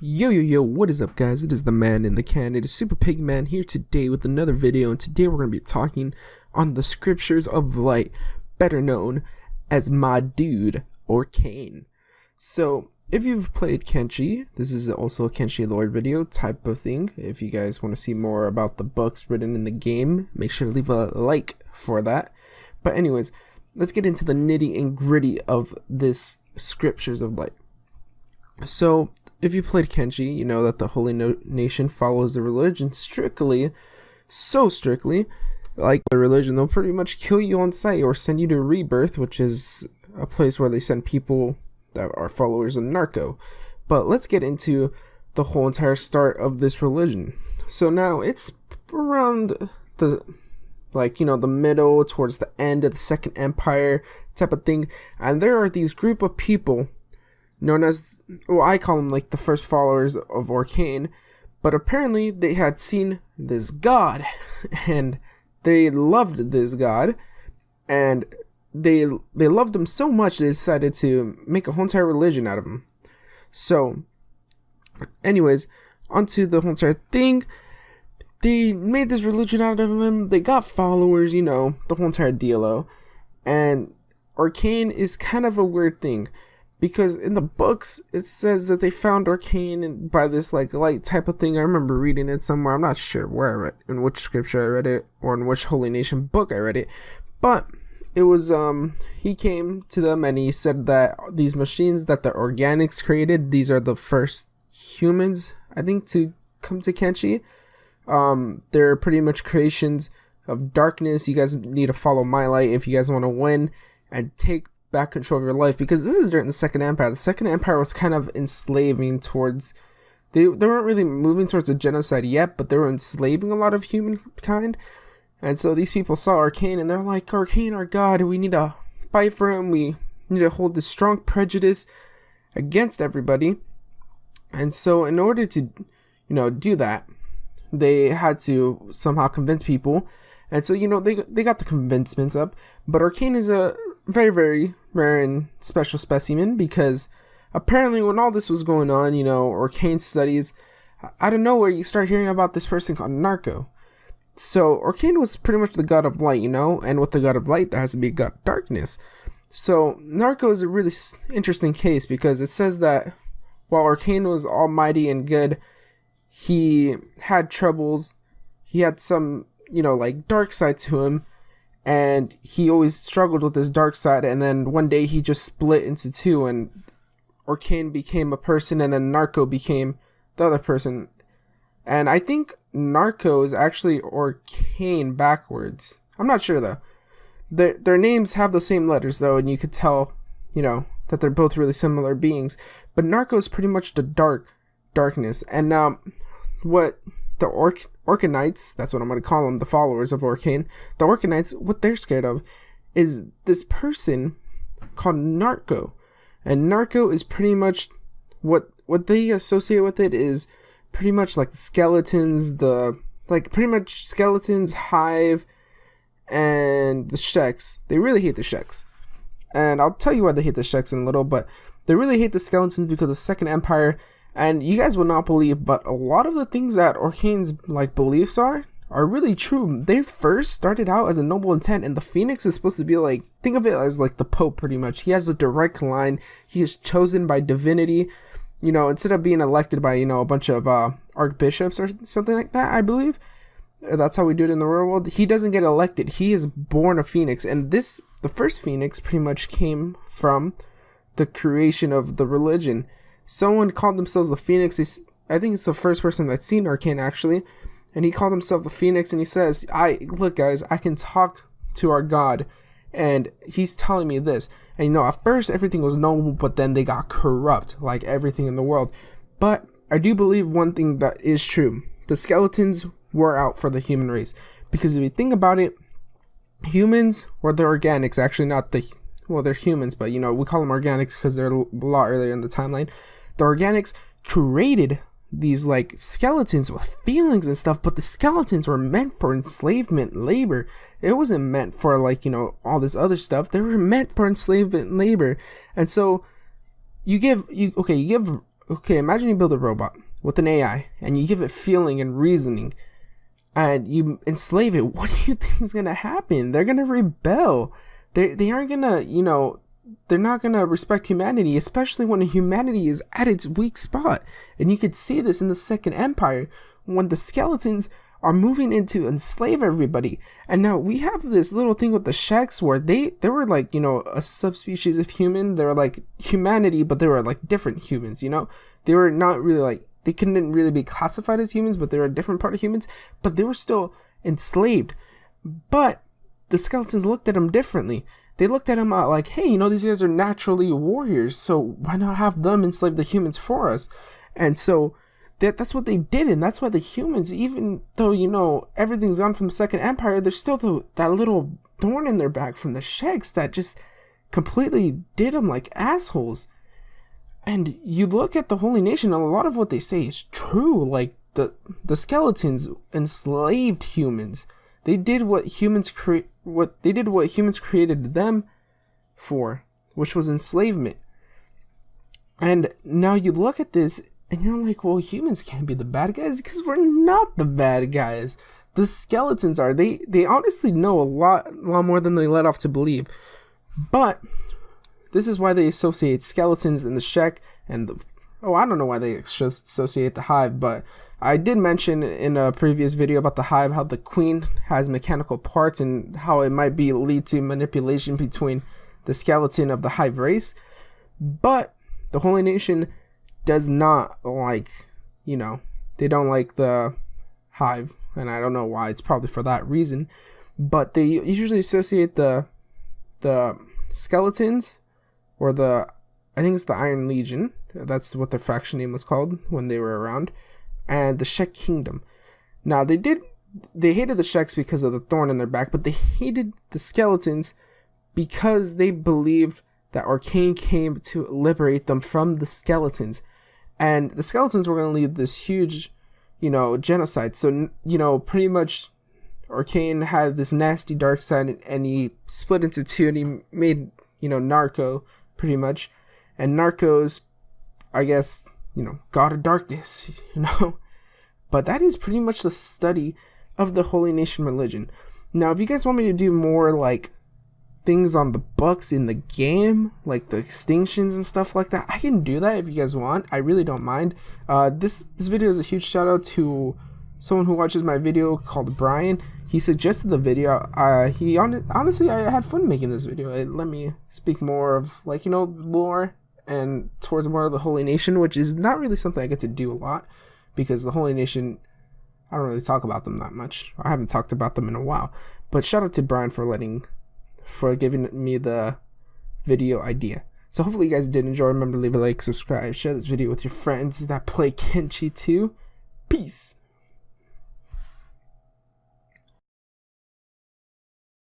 Yo, what is up, guys? It is the man in the can. It is Super Pig Man here today with another video, and today we're going to be talking on the scriptures of light, better known as my dude, Orkan. So, if you've played Kenshi, this is also a Kenshi lore video type of thing. If you guys want to see more about the books written in the game, make sure to leave a like for that. But anyways, let's get into the nitty and gritty of this scriptures of light. So, if you played Kenshi, you know that the Holy Nation follows the religion strictly, so strictly, like the religion, they'll pretty much kill you on sight or send you to Rebirth, which is a place where they send people that are followers of Narco. But let's get into the whole entire start of this religion. So now it's around the, the middle towards the end of the Second Empire type of thing, and there are these group of people known as, well, I call them like the first followers of Orkan, but apparently they had seen this god, and they loved this god, and they loved him so much they decided to make a whole entire religion out of him. So, anyways, onto the whole entire thing. They made this religion out of him, they got followers, the whole entire dealo, and Orkan is kind of a weird thing. Because in the books, it says that they found Orkan by this light type of thing. I remember reading it somewhere. I'm not sure where I read, in which scripture I read it, or in which Holy Nation book I read it. But it was, he came to them and he said that these machines that the organics created, these are the first humans, I think, to come to Kenshi. They're pretty much creations of darkness. You guys need to follow my light if you guys want to win and take back control of your life, because this is during the Second Empire. The Second Empire was kind of enslaving towards, they weren't really moving towards a genocide yet, but they were enslaving a lot of humankind. And so these people saw Orkan and they're like, Orkan, our god, we need to fight for him. We need to hold this strong prejudice against everybody. And so in order to, do that, they had to somehow convince people. And so, they got the convincements up, but Orkan is a very, very rare and special specimen, because apparently when all this was going on, Orkan studies, out of nowhere you start hearing about this person called Narco. So Orkan was pretty much the god of light, and with the god of light there has to be a god of darkness. So Narco is a really interesting case, because it says that while Orkan was almighty and good, he had troubles. He had some, dark side to him, and he always struggled with his dark side, and then one day he just split into two, and Orkan became a person, and then Narco became the other person. And I think Narco is actually Orkan backwards. I'm not sure though. Their names have the same letters though, and you could tell, that they're both really similar beings. But Narco is pretty much the darkness. And what the Orkanites, that's what I'm going to call them, the followers of Orkan, the Orkanites, what they're scared of is this person called Narco. And Narco is pretty much, what they associate with it is pretty much like the skeletons, pretty much skeletons, hive, and the Sheks. They really hate the Sheks. And I'll tell you why they hate the Sheks in a little, but they really hate the skeletons because the Second Empire. And you guys will not believe, but a lot of the things that Orkan's beliefs are really true. They first started out as a noble intent, and the Phoenix is supposed to be think of it as the Pope pretty much. He has a direct line. He is chosen by divinity, instead of being elected by, a bunch of archbishops or something like that, I believe. That's how we do it in the real world. He doesn't get elected. He is born a Phoenix, and the first Phoenix pretty much came from the creation of the religion. Someone called themselves the Phoenix. I think it's the first person that's seen Orkan actually, and he called himself the Phoenix, and he says, look guys, I can talk to our God, and he's telling me this. And at first everything was noble, but then they got corrupt, like everything in the world. But I do believe one thing that is true. The skeletons were out for the human race, because if you think about it, humans were the organics, actually not the, well, they're humans, but we call them organics because they're a lot earlier in the timeline. The organics created these skeletons with feelings and stuff, but the skeletons were meant for enslavement labor. It wasn't meant for all this other stuff. They were meant for enslavement labor. And so you give okay, imagine you build a robot with an AI and you give it feeling and reasoning and you enslave it. What do you think is gonna happen? They're gonna rebel. They aren't gonna, they're not gonna respect humanity, especially when humanity is at its weak spot. And you could see this in the Second Empire when the skeletons are moving in to enslave everybody. And now we have this little thing with the Sheks where they were like, a subspecies of human. They were like humanity, but they were like different humans, They were not really like, they couldn't really be classified as humans, but they were a different part of humans, but they were still enslaved. But the skeletons looked at them differently. They looked at them like, hey, these guys are naturally warriors, so why not have them enslave the humans for us? And so that's what they did, and that's why the humans, even though, everything's gone from the Second Empire, there's still that little thorn in their back from the Sheks that just completely did them like assholes. And you look at the Holy Nation, and a lot of what they say is true. Like, the skeletons enslaved humans. They did what humans created them for, which was enslavement. And now you look at this, and you're like, well, humans can't be the bad guys because we're not the bad guys. The skeletons are. They honestly know a lot more than they let off to believe. But this is why they associate skeletons and the Shek and I don't know why they associate the Hive, but I did mention in a previous video about the Hive how the Queen has mechanical parts and how it might lead to manipulation between the skeleton of the Hive race. But the Holy Nation does not like, they don't like the Hive, and I don't know why. It's probably for that reason. But they usually associate the skeletons, or I think it's the Iron Legion. That's what their faction name was called when they were around, and the Shek Kingdom. Now they hated the Sheks because of the thorn in their back, but they hated the skeletons because they believed that Orkan came to liberate them from the skeletons. And the skeletons were going to lead this huge, genocide. So, pretty much Orkan had this nasty dark side, and he split into two, and he made, Narco, pretty much. And Narco's, I guess, god of darkness, But that is pretty much the study of the Holy Nation religion. Now, if you guys want me to do more, like, things on the books in the game, like the extinctions and stuff like that, I can do that if you guys want. I really don't mind. This video is a huge shout out to someone who watches my video called Brian. He suggested the video. Honestly, I had fun making this video. It let me speak more of, like, lore and towards more of the Holy Nation, which is not really something I get to do a lot, because the Holy Nation, I don't really talk about them that much. I haven't talked about them in a while. But shout out to Brian for giving me the video idea. So hopefully you guys did enjoy. Remember to leave a like, subscribe, share this video with your friends that play Kenshi too. Peace.